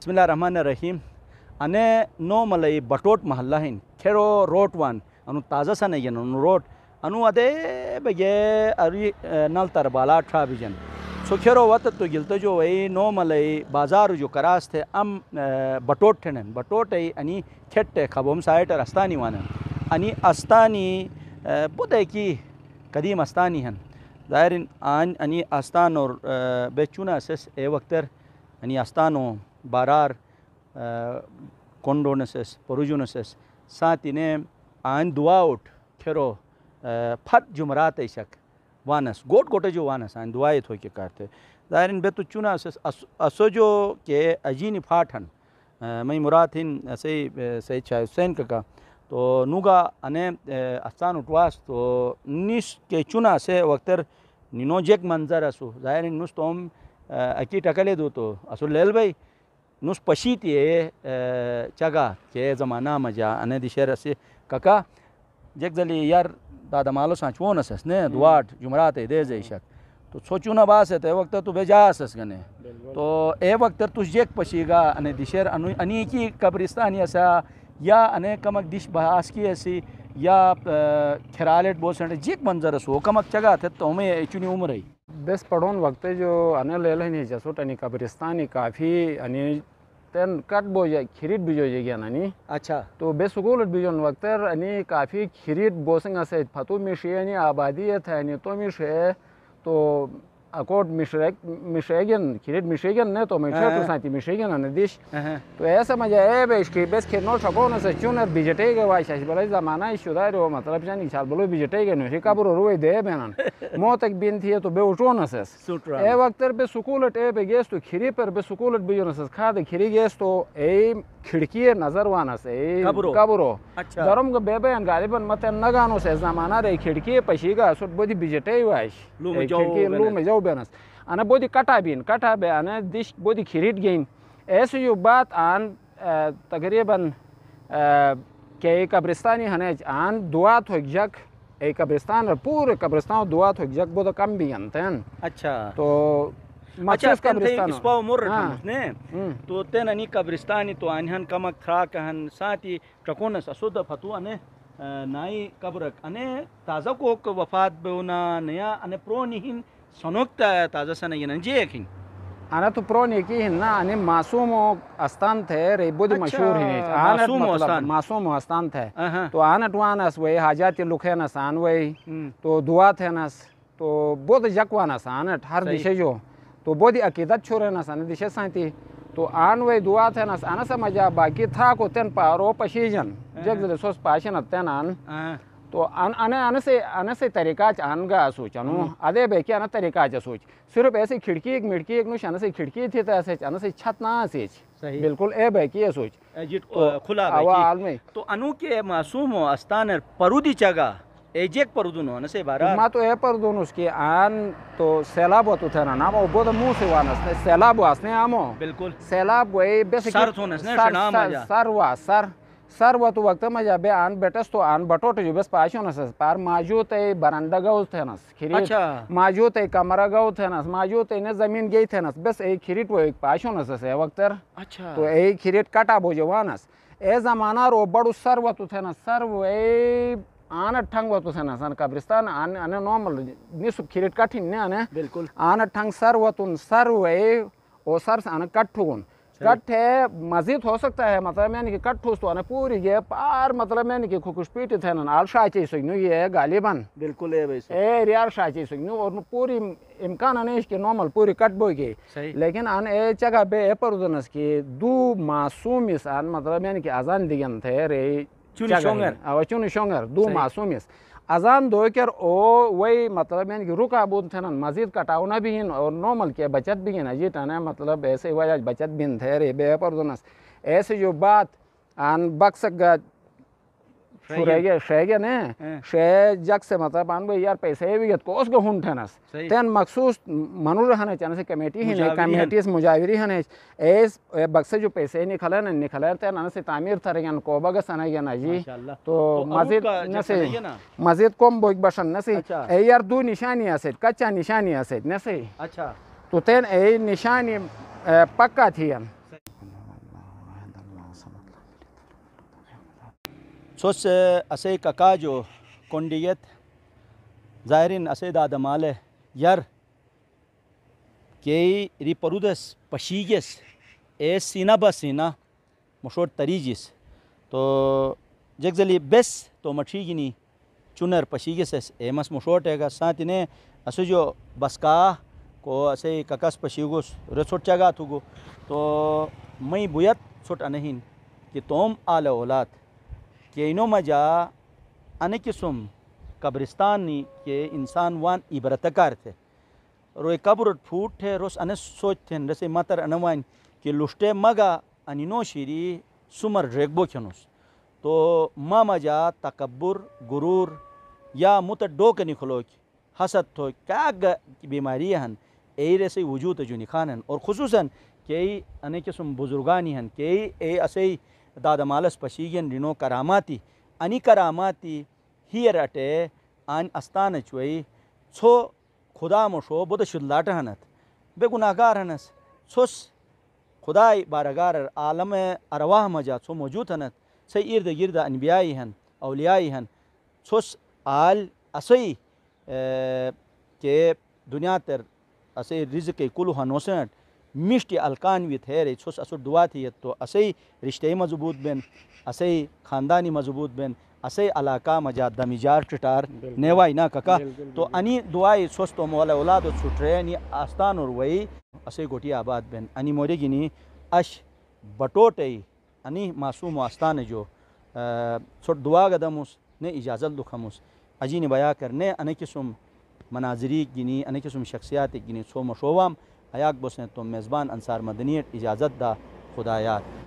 बिस्मिल्लाहिर्रहमानिर्रहीम अने नो मलई बटोट महल्ला हिन खेरो रोट वन अनु ताज़ा सा नहीं अनु रोट अनु अदे बगे अरी नल तर बाला ठा बिजन सो खेरो वत तो गिलते जो वही नो मलई बाजार जो करास थे अम बटोट ठेनन बटोट अनि खेट्टे खबोम साइट अस्तानी वन अनि अस्तानी बुदे की कदीम अस्तानी हन दायरिन आन अनि अस्तान और बेचुना सेस ए वक्तर अनि अस्तानो बारार कोंडोनसेस परुजुनसेस सातिने आन दुआ उठ खेरो फत जुमरात ऐशक वानस गोट गोटे जो वानस आन दुआए थो के करते दायरिन बेतु चुना सेस असोजो के अजीनी फाठन मई मुराथिन ऐसे सही चाहे हुसैन का तो नुगा अने अस्तान उठवास तो निस के चुना से वक्तर निनोजेक मंजर असो दायरिन नुस तोम अकी टकले दो तो असो लेल भाई नुस पशीत ये चगा के ज़माना मजा अने दिशेर असे काका जेक जली यार दादा मालो सांचवो नसस ने दुआट जुमरात दे जैशक तो सोचू ना बास है ते वक्त तू बेजासस गने तो ए वक्त तू जेक पशीगा अने दिशेर अनि की कब्रिस्तानी असा या अने कमक दिश बहास की ऐसी या खरालेट बोसने जेक मंजर सो कमक चगा थे तो मैं चुनी उम्र है बेस पढ़ोन वक्त जो अने ले नहीं जसोट अनि कब्रिस्तानी काफ़ी अनि तेन कट बोझ खिरीट बिजो जगह ननी अच्छा तो बेसुगुल बिजोन वक्त अनि काफ़ी खिरीट बोसंग से फतु मिशे अनि आबादी है अनि तो मिशे तो अकोट मिशेगन खिरीट मिशेगन ने तो मिशे तो साथी मिशेगन अने दिश तो ऐसा मजा है बेस के बेस के नो ठको न से चुनर बिजटे के वाई शाश बले जमाना इशुदा रो मतलब जानी चाल बोलो बिजटे के नो हिकाबरो रोए दे बेनन मो तक बिन थी तो बे उठो न से ए वक्त बे सुकूलट ए बे गेस तो खिरी पर बे सुकूलट बिजो न से खा दे खिरी गेस तो ए खिड़की नजर वाना से कबरो अच्छा दरम के बेबे गालिबन मत नगानो से जमाना रे खिड़की पशीगा सुट बोदी बिजटे वाइश खिड़की लू में जाओ बेनस अने बोदी कटा बे अने दिश बोदी खिरीट गेन ऐसे जो बात आन तकरीबन के कब्रिस्तानी हने आन दुआ तो जग एक कब्रिस्तान और पूरे कब्रिस्तान दुआ तो जग बोद कम भी अंतन अच्छा तो अच्छा कब्रिस्तान इसपा मोर ने तो तेन अनि कब्रिस्तानी तो अनहन कमक थरा कहन साथी टकोनस असुद फतु अने नाई कब्रक अने ताजा को वफात बेउना नया अने प्रोनिहिन सनोक्ता ताजा सन ये नंजे यकीन आना तो प्रोनी की ना अने मासूम आस्थान थे रे बुद मशहूर है आना मासूम आस्थान थे तो आना टवानस वे हाजात लुखे न सान वे तो दुआ थे नस तो बुद जकवाना सान हर दिशे जो तो बोदी अकीदत छोरे न सान दिशे सांती तो आन वे दुआ थे नस आना समझा बाकी था को तेन पारो पशीजन जग जले सोस पाशन तेन आन तो अने से तरीका आनगा सोच अनु अदे बेके अन तरीका सोच सिर्फ ऐसे खिड़की एक मिड़की एक नुश अन से खिड़की थी तो ऐसे अन से छत ना से बिल्कुल ए बेके सोच खुला आवाल में तो अनु के मासूम आस्थान परुदी चगा एजेक परुदुनो न से बारा मा तो ए परुदुनो उसके आन तो सैलाब होतो थे ना वो बोद मुंह से वानस ने सैलाब वासने आमो बिल्कुल सैलाब वे बेसिक सर थोनस ने शनाम मजा सर वो तो वक्त में जाबे आन बेटस तो आन बटोट जो बस पाशो न पार माजूत है बरंडा गाउस थे न खिरी अच्छा माजूत है कमरा गाउस थे न माजूत है ने जमीन गई थे न बस एक खिरीट वो एक पाशो न से वक्त अच्छा तो एक खिरीट काटा बोजवानस ए जमाना रो बड़ू सर वो तो थे न सर वे आन ठंग वो तो थे न सन कब्रिस्तान आन अने नॉर्मल निसु खिरीट कठिन ने आने बिल्कुल आन ठंग सर वो तुन सर वे ओ सर आन कठुन कट है मस्जिद हो सकता है मतलब मैंने कि कट ठोस तो आने पूरी ये पार मतलब मैंने कि खुशपीट थे ना आल शाची सुगनु ये गालिबन बिल्कुल है वैसे ए रियार शाची सुगनु और पूरी इम्कान है इसके नॉर्मल पूरी कट बोई के लेकिन आन ए जगह बे ए परदनस के दो मासूम इंसान मतलब मैंने कि अजान दिगन थे रे चुनी शोंगर दो मासूम अजान दो कर ओ वही मतलब मैंने कि रुका बोल थे ना मस्जिद कटावना भी हैं और नॉर्मल के बचत भी हैं अजीत है मतलब ऐसे वजह बचत भी थे रे बेपर ऐसे जो बात आन बक्सक शेगे ने शे जग से मतलब आन भाई यार पैसे भी को उसको हुन थे नस तेन मखसूस मनु रहने चाहे से कमेटी ही नहीं कमेटी से मुजाविरी है एस बक्से जो पैसे निकले तेन अन से तामीर थरेगन कोबा का सना ना जी तो मस्जिद न से मस्जिद कोम बोक बसन न से ए यार दो निशानी आसे कच्चा निशानी आसे न से अच्छा तो तेन ए निशानी पक्का थी सोस असे कका जो कोंडियत ज़ाहिरिन असे दादमाले यार के रिपरुदस पशीगस ए सीना बसीना मशोर तरीजिस तो जगजली बेस तो मठीगिनी चुनर पशीगस एमस मशोटेगा सातिने असो जो बसका को असे ककस पशीगुस रसोट चगा तुगो तो मई बुयत सोट अनहिन कि तोम आल औलाद के इनो मजा अने किस्म कब्रिस्तानी के इंसान वान इबरतकार थे रोए कब्र फूट थे रोस अने सोच थे रसे मतर अनवाइन कि लुष्टे मगा अनिनो शीरी सुमर रेगबो खनुस तो मा मजा तकब्बुर गुरूर या मुत डोक निखलो हसद तो क्या बीमारी हन ए से वजूद जुनी खानन और खुसूसन कई अने किस्म बुजुर्गानी हन कई ए असे दादमालस पशीगन रिनो करामाती अनि करामाती हियर अटे आन अस्तान चुई छो खुदा मशो बुद शुल्लाट हनत बेगुनाहगार हनस छोस खुदाई बारगार आलम अरवाह मजा छो मौजूद हनत से इर्द गिर्द अनबियाई हन औलियाई हन छोस आल असई के दुनिया तर असे रिज़्क़ कुल हनोसट मिष्टि अलकान विथ है छोस असुर दुआ थी तो असई रिश्ते मजबूत बेन असई ख़ानदानी मजबूत बेन असई अलाका मजा दमिजार टटार नेवाई ना कका तो अनि दुआई छोस तो मोला औलाद छुट्रे अनि आस्तान और वही असई गोटी आबाद बेन अनि मोरे गिनी अश बटोटे अनि मासूम आस्तान जो छोट दुआ गदमुस ने इजाज़त दुखमुस अजी ने बया करने अने किस्म मनाजरी गिनी अने किस्म शख्सियात गिनी सो मशोवाम हयाक बसें तो मेज़बान अंसार मदनीत इजाज़त दा खुदायात।